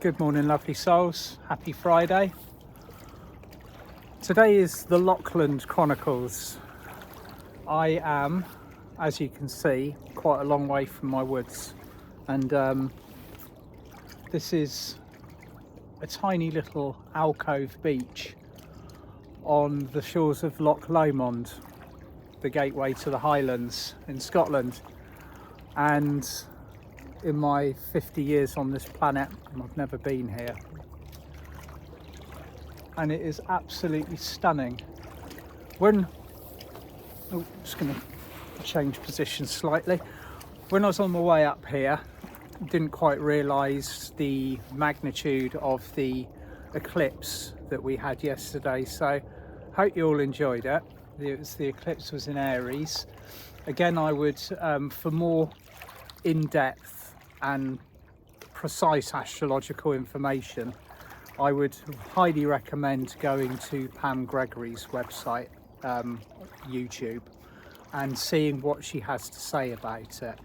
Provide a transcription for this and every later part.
Good morning, lovely souls. Happy Friday. Today is the Loch-Land Chronicles. I am, as you can see, quite a long way from my woods, and this is a tiny little alcove beach on the shores of Loch-Lomond, the gateway to the Highlands in Scotland. And in my 50 years on this planet, I've never been here, and it is absolutely stunning. Just going to change position slightly. When I was on my way up here, didn't quite realise the magnitude of the eclipse that we had yesterday, so hope you all enjoyed it. The eclipse was in Aries. Again, I would, for more in-depth and precise astrological information, I would highly recommend going to Pam Gregory's website, YouTube, and seeing what she has to say about it.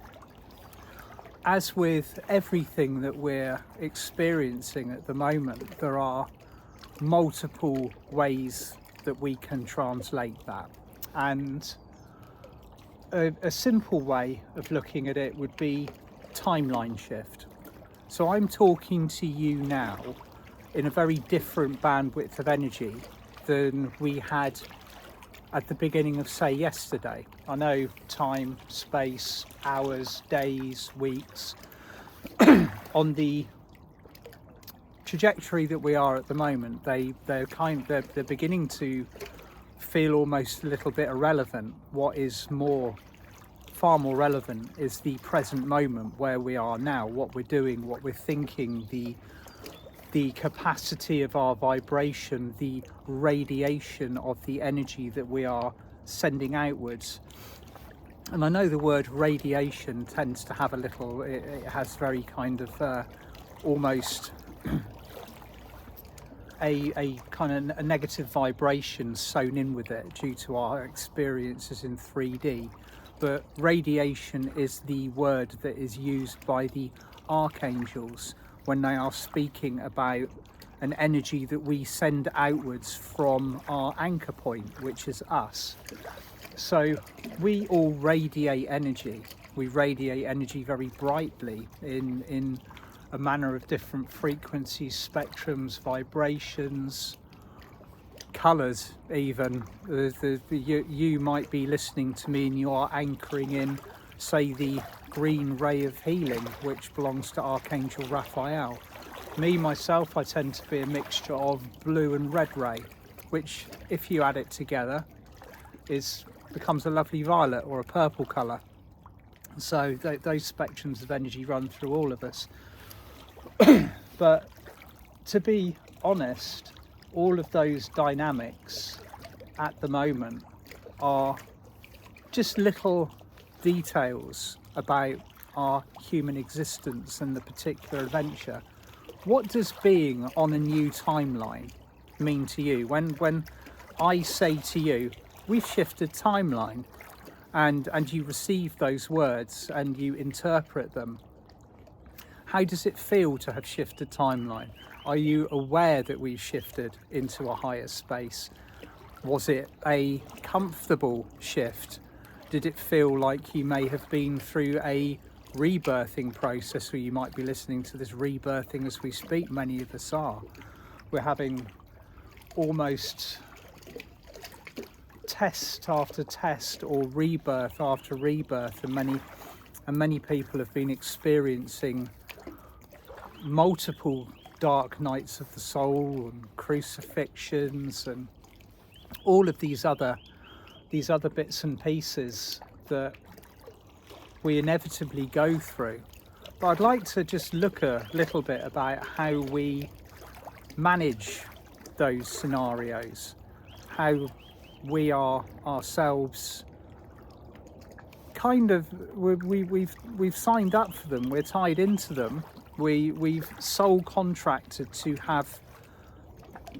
As with everything that we're experiencing at the moment, there are multiple ways that we can translate that, and a simple way of looking at it would be timeline shift. So I'm talking to you now in a very different bandwidth of energy than we had at the beginning of, say, yesterday. I know time, space, hours, days, weeks, on the trajectory that we are at the moment, they're beginning to feel almost a little bit irrelevant. What is far more relevant is the present moment, where we are now, what we're doing, what we're thinking, the capacity of our vibration, the radiation of the energy that we are sending outwards. And I know the word radiation tends to have it has very kind of almost a kind of a negative vibration sewn in with it due to our experiences in 3D. But radiation is the word that is used by the archangels when they are speaking about an energy that we send outwards from our anchor point, which is us. So we all radiate energy. We radiate energy very brightly in a manner of different frequencies, spectrums, vibrations, colours even. You might be listening to me and you are anchoring in, say, the green ray of healing, which belongs to Archangel Raphael. Me, myself, I tend to be a mixture of blue and red ray, which, if you add it together, becomes a lovely violet or a purple colour. So those spectrums of energy run through all of us. But to be honest, all of those dynamics at the moment are just little details about our human existence and the particular adventure. What does being on a new timeline mean to you? When I say to you, we've shifted timeline, and you receive those words and you interpret them, how does it feel to have shifted timeline? Are you aware that we've shifted into a higher space? Was it a comfortable shift? Did it feel like you may have been through a rebirthing process, or you might be listening to this rebirthing as we speak? Many of us are. We're having almost test after test, or rebirth after rebirth, and many people have been experiencing multiple dark nights of the soul and crucifixions and all of these other bits and pieces that we inevitably go through. But I'd like to just look a little bit about how we manage those scenarios, how we are ourselves kind of, we've signed up for them, we're tied into them. We've soul contracted to have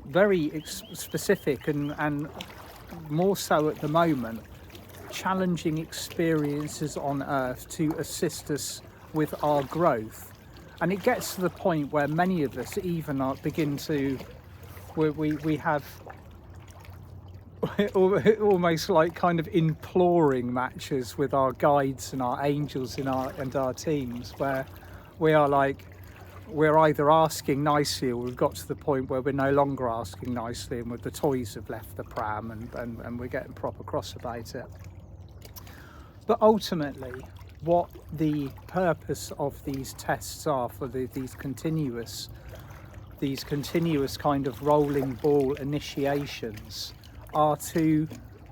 very specific and more so at the moment, challenging experiences on Earth to assist us with our growth And it gets to the point where many of us even begin to, we have almost like kind of imploring matches with our guides and our angels and our teams, where we are like, we're either asking nicely, or we've got to the point where we're no longer asking nicely, and the toys have left the pram, and we're getting proper cross about it. But ultimately, what the purpose of these tests are for these continuous kind of rolling ball initiations are to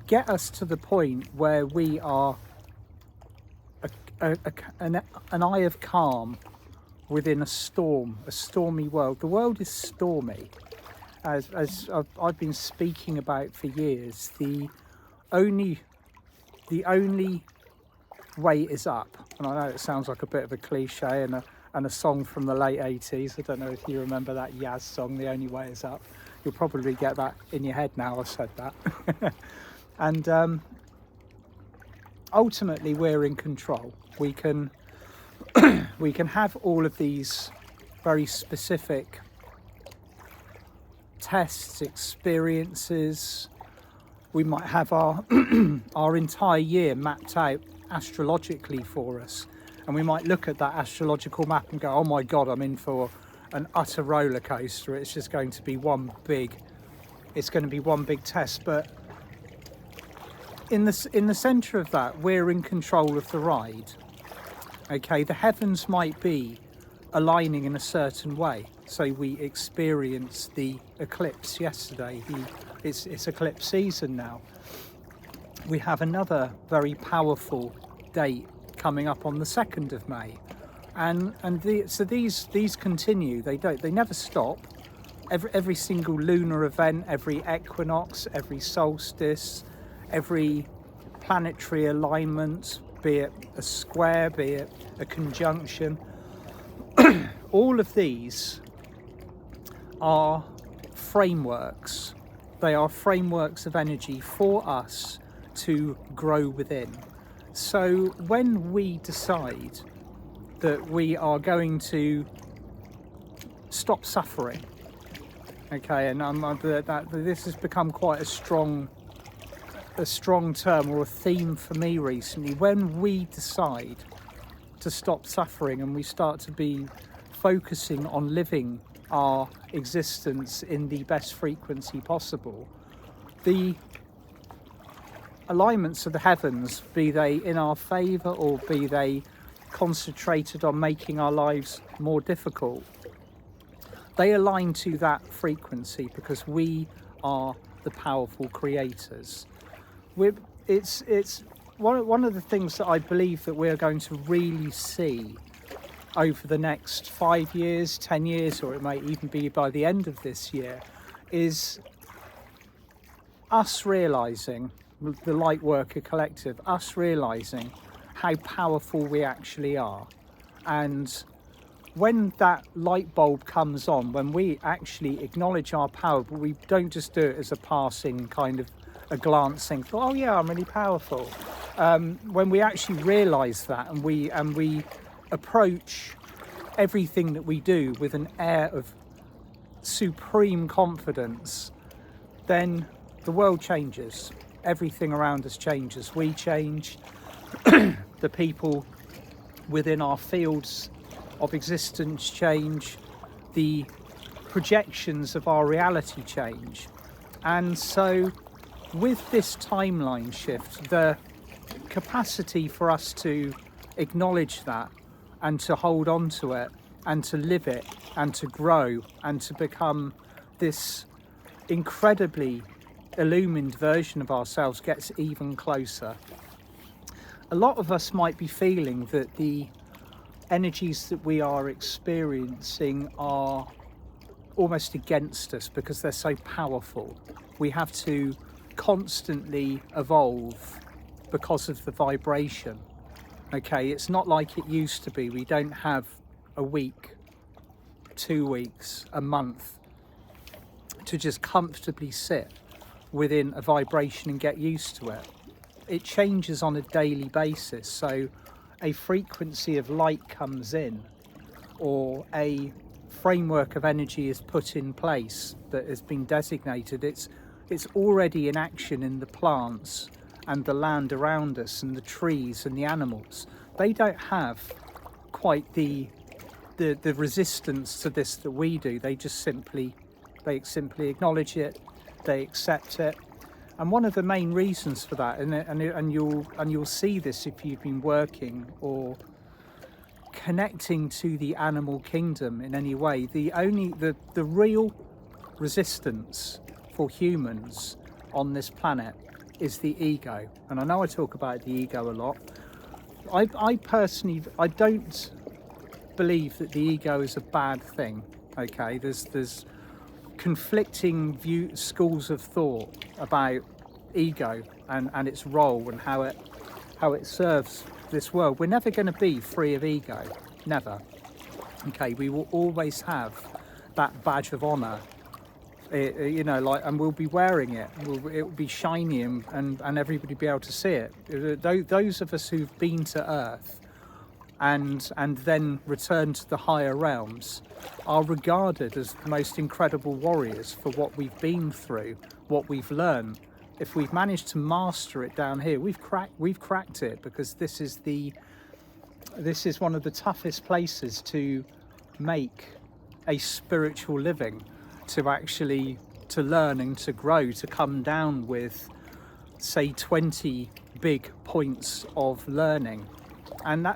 get us to the point where we are an eye of calm within a stormy world. The world is stormy, as I've been speaking about for years. The only way is up. And I know it sounds like a bit of a cliche and a song from the late 80s. I don't know if you remember that Yaz song, The Only Way Is Up. You'll probably get that in your head now I've said that. And ultimately we're in control. We can have all of these very specific tests, experiences. We might have our our entire year mapped out astrologically for us, and we might look at that astrological map and go, oh my god, I'm in for an utter roller coaster. It's just going to be one big test. But in the center of that, we're in control of the ride. Okay, the heavens might be aligning in a certain way. So we experienced the eclipse yesterday. It's eclipse season now. We have another very powerful date coming up on the 2nd of May, so these continue. They never stop. Every single lunar event, every equinox, every solstice, every planetary alignment, be it a square, be it a conjunction, all of these are frameworks. They are frameworks of energy for us to grow within. So when we decide that we are going to stop suffering, okay, and this has become quite a strong term or a theme for me recently. When we decide to stop suffering and we start to be focusing on living our existence in the best frequency possible, the alignments of the heavens, be they in our favour or be they concentrated on making our lives more difficult, they align to that frequency because we are the powerful creators. It's one of the things that I believe that we're going to really see over the next 5 years, 10 years, or it may even be by the end of this year, is us realising, the Lightworker Collective, us realising how powerful we actually are. And when that light bulb comes on, when we actually acknowledge our power, but we don't just do it as a passing kind of a glancing, oh yeah, I'm really powerful. When we actually realise that and we approach everything that we do with an air of supreme confidence, then the world changes. Everything around us changes. We change. The people within our fields of existence change. The projections of our reality change. And so with this timeline shift, the capacity for us to acknowledge that and to hold on to it and to live it and to grow and to become this incredibly illumined version of ourselves gets even closer. A lot of us might be feeling that the energies that we are experiencing are almost against us because they're so powerful. We have to constantly evolve because of the vibration. Okay, it's not like it used to be. We don't have a week, 2 weeks, a month to just comfortably sit within a vibration and get used to it. It changes on a daily basis. So a frequency of light comes in, or a framework of energy is put in place that has been designated, it's already in action in the plants and the land around us and the trees and the animals. They don't have quite the resistance to this that we do. They simply acknowledge it, they accept it. And one of the main reasons for that, and you'll see this if you've been working or connecting to the animal kingdom in any way, the real resistance for humans on this planet is the ego. And I know I talk about the ego a lot. I personally don't believe that the ego is a bad thing. Okay, there's conflicting schools of thought about ego and its role and how it serves this world. We're never going to be free of ego, never. Okay, we will always have that badge of honor, you know, like, and we'll be wearing it. It will be shiny and everybody be able to see it. Those of us who've been to Earth and then returned to the higher realms are regarded as the most incredible warriors for what we've been through, what we've learned. If we've managed to master it down here, we've cracked it, because this is one of the toughest places to make a spiritual living, to learn and to grow, to come down with, say, 20 big points of learning. And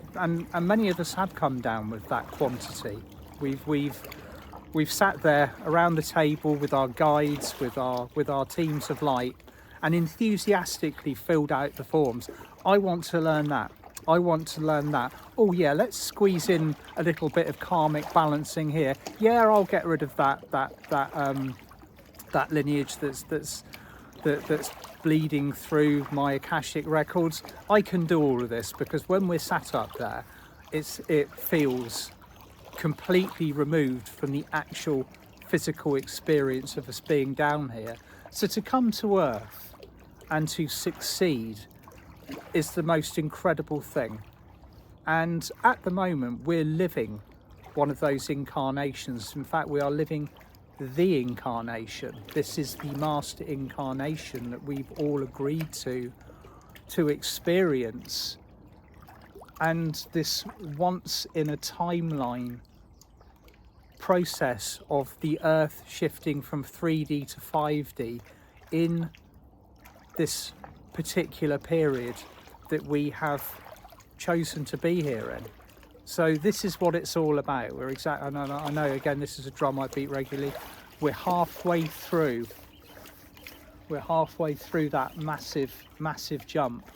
many of us have come down with that quantity. We've sat there around the table with our guides, with our teams of light, and enthusiastically filled out the forms. I want to learn that. I want to learn that. Oh yeah, let's squeeze in a little bit of karmic balancing here. Yeah, I'll get rid of that lineage that's bleeding through my Akashic records. I can do all of this, because when we're sat up there, it feels completely removed from the actual physical experience of us being down here. So to come to Earth and to succeed is the most incredible thing. And at the moment, we're living one of those incarnations. In fact, we are living the incarnation. This is the master incarnation that we've all agreed to experience. And this once in a timeline process of the Earth shifting from 3D to 5D in this particular period that we have chosen to be here in. So this is what it's all about. I know again, this is a drum I beat regularly. We're halfway through that massive jump.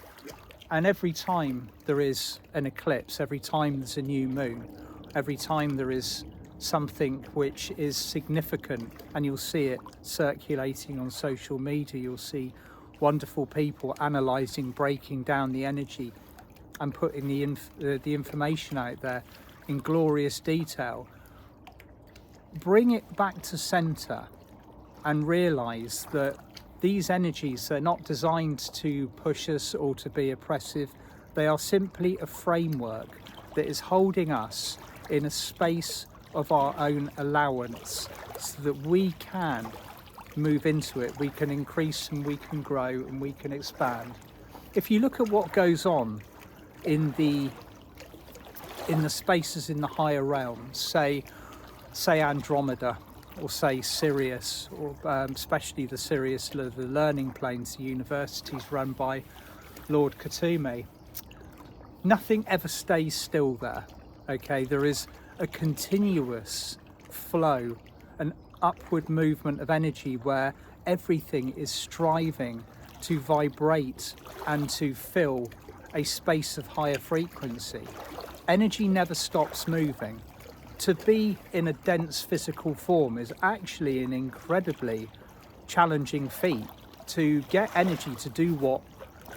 And every time there is an eclipse, every time there's a new moon, every time there is something which is significant, and you'll see it circulating on social media, you'll see wonderful people analysing, breaking down the energy and putting the information out there in glorious detail. Bring it back to centre and realise that these energies are not designed to push us or to be oppressive. They are simply a framework that is holding us in a space of our own allowance, so that we can move into it, we can increase and we can grow and we can expand. If you look at what goes on in the spaces in the higher realms, say Andromeda, or say Sirius, or especially the Sirius, the learning planes, the universities run by Lord Katumi, nothing ever stays still there. Okay, there is a continuous flow, an upward movement of energy where everything is striving to vibrate and to fill a space of higher frequency. Energy never stops moving. To be in a dense physical form is actually an incredibly challenging feat. To get energy to do what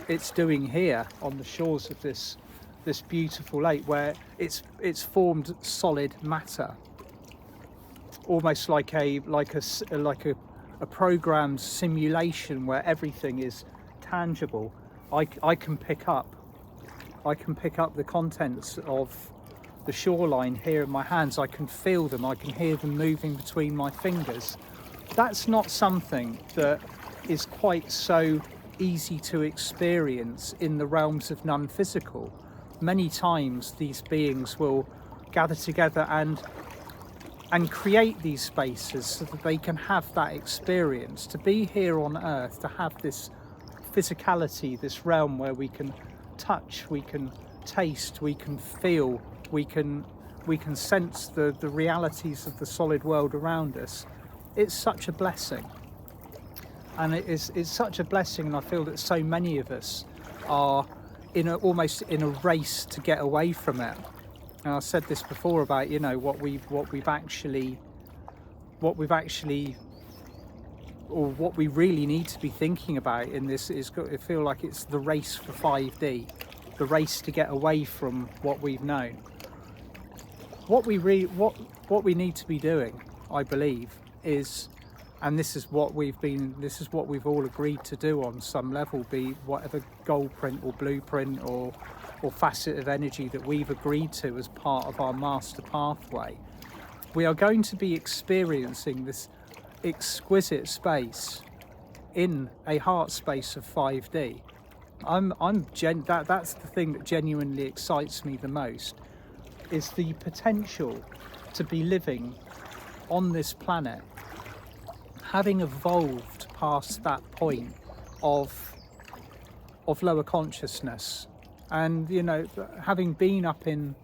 it's doing here on the shores of this beautiful lake, where it's formed solid matter, almost like a programmed simulation where everything is tangible. I can pick up the contents of the shoreline here in my hands. I can feel them, I can hear them moving between my fingers. That's not something that is quite so easy to experience in the realms of non-physical. Many times these beings will gather together and create these spaces so that they can have that experience. To be here on Earth, to have this physicality, this realm where we can touch, we can taste, we can feel, we can sense the realities of the solid world around us. It's such a blessing, and it's such a blessing, and I feel that so many of us are almost in a race to get away from it. And I said this before about, you know, what we really need to be thinking about in this is, I feel like it's the race for 5D, the race to get away from what we've known. What we need to be doing, I believe, is, and this is what we've all agreed to do on some level, be whatever goal print or blueprint or facet of energy that we've agreed to as part of our master pathway. We are going to be experiencing this exquisite space in a heart space of 5D. That's the thing that genuinely excites me the most, is the potential to be living on this planet, having evolved past that point of lower consciousness. And, you know, having been up in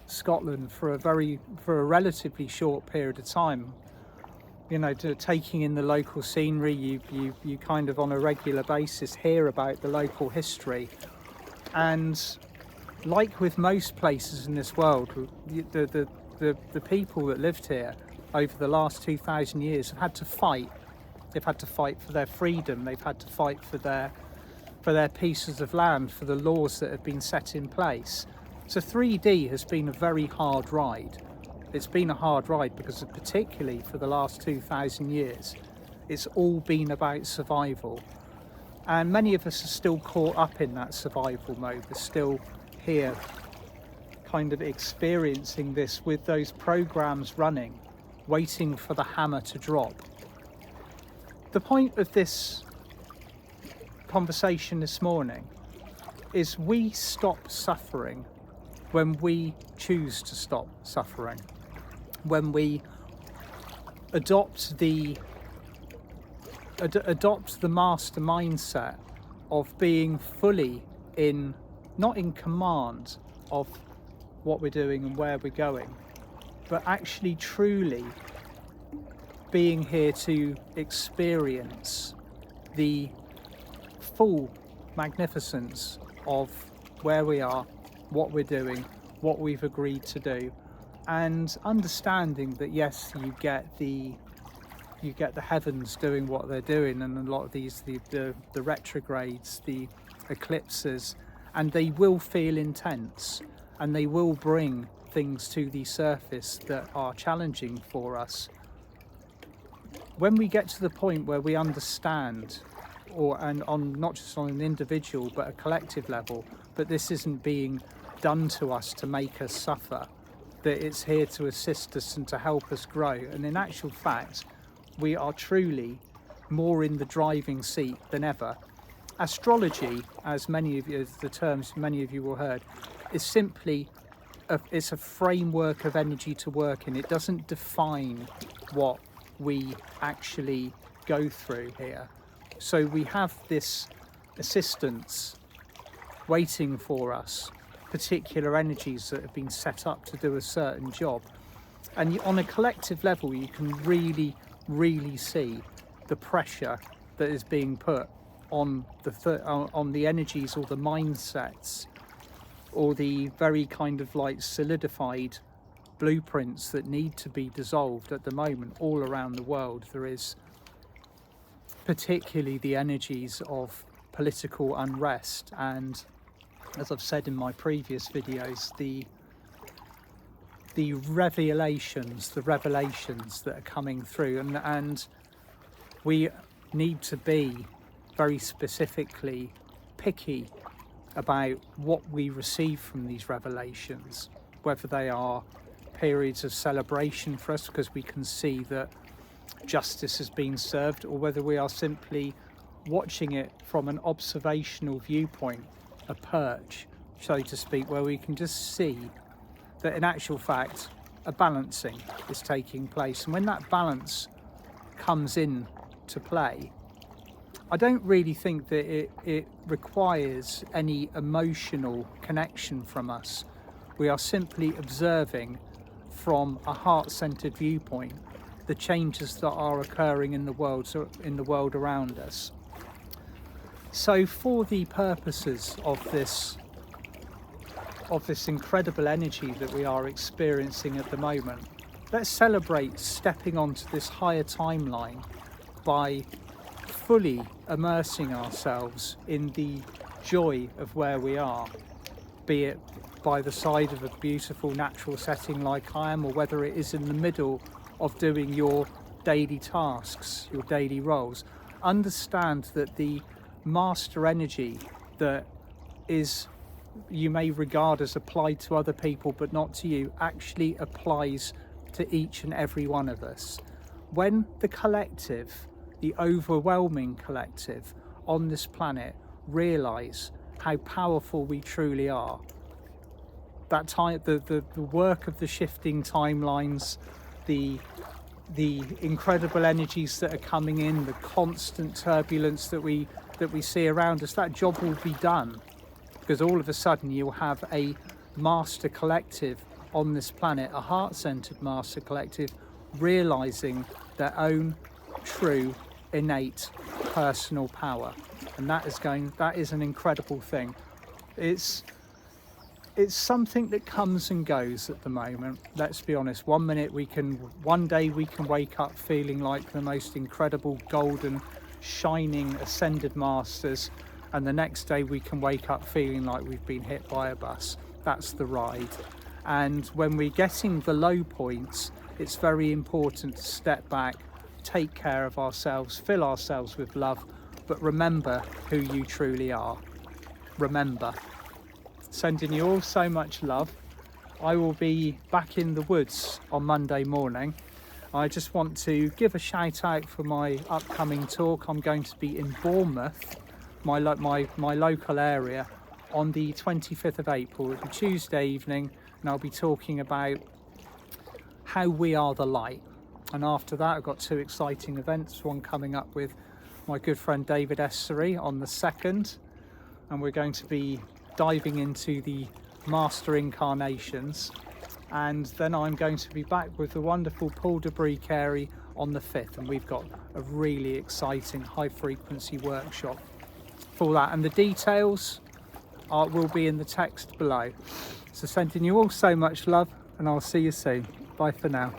Scotland for a relatively short period of time, you know, taking in the local scenery, you kind of on a regular basis hear about the local history. And like with most places in this world, the people that lived here over the last 2,000 years have had to fight. They've had to fight for their freedom. They've had to fight for their pieces of land, for the laws that have been set in place. So 3D has been a very hard ride. It's been a hard ride because particularly for the last 2,000 years, it's all been about survival. And many of us are still caught up in that survival mode. We're still here kind of experiencing this with those programs running, waiting for the hammer to drop. The point of this conversation this morning is we stop suffering when we choose to stop suffering, when we adopt the master mindset of being fully not in command of what we're doing and where we're going, but actually truly being here to experience the full magnificence of where we are, what we're doing, what we've agreed to do, and understanding that yes, you get the heavens doing what they're doing, and a lot of these the retrogrades, the eclipses, and they will feel intense, and they will bring things to the surface that are challenging for us. When we get to the point where we understand, and on not just on an individual but a collective level, but this isn't being done to us to make us suffer, that it's here to assist us and to help us grow, and in actual fact we are truly more in the driving seat than ever. Astrology, as many of you will heard, is simply it's a framework of energy to work in. It doesn't define what we actually go through here. So we have this assistance waiting for us, particular energies that have been set up to do a certain job. And on a collective level, you can really, really see the pressure that is being put on the energies or the mindsets or the very kind of like solidified blueprints that need to be dissolved at the moment all around the world. There is particularly the energies of political unrest, and as I've said in my previous videos, the revelations that are coming through, and we need to be very specifically picky about what we receive from these revelations. whether they are periods of celebration for us because we can see that justice has been served, or whether we are simply watching it from an observational viewpoint, a perch, so to speak, where we can just see that in actual fact a balancing is taking place. And when that balance comes in to play, I don't really think that it requires any emotional connection from us. We are simply observing from a heart-centered viewpoint the changes that are occurring in the world around us. So for the purposes of this incredible energy that we are experiencing at the moment, let's celebrate stepping onto this higher timeline by fully immersing ourselves in the joy of where we are, be it by the side of a beautiful natural setting like I am, or whether it is in the middle of doing your daily tasks, your daily roles. Understand that the master energy that is, you may regard as applied to other people but not to you, actually applies to each and every one of us. When the collective, the overwhelming collective on this planet, realize how powerful we truly are, that time, the work of the shifting timelines, the incredible energies that are coming in, the constant turbulence that we see around us, that job will be done, because all of a sudden you'll have a master collective on this planet, a heart-centered master collective, realizing their own true innate personal power. And that is an incredible thing. It's something that comes and goes at the moment. Let's be honest. One day we can wake up feeling like the most incredible golden shining ascended masters, and the next day we can wake up feeling like we've been hit by a bus. That's the ride. And when we're getting the low points, it's very important to step back, take care of ourselves, fill ourselves with love, but remember who you truly are. Remember. Sending you all so much love. I will be back in the woods on Monday morning. I just want to give a shout out for my upcoming talk. I'm going to be in Bournemouth, my local area, on the 25th of April. It'll be Tuesday evening, and I'll be talking about how we are the light. And after that, I've got two exciting events. One coming up with my good friend David Essery on the 2nd, and we're going to be diving into the master incarnations, and then I'm going to be back with the wonderful Paul de Carey on the 5th, and we've got a really exciting high frequency workshop for that, and the details will be in the text below. So sending you all so much love, and I'll see you soon. Bye for now.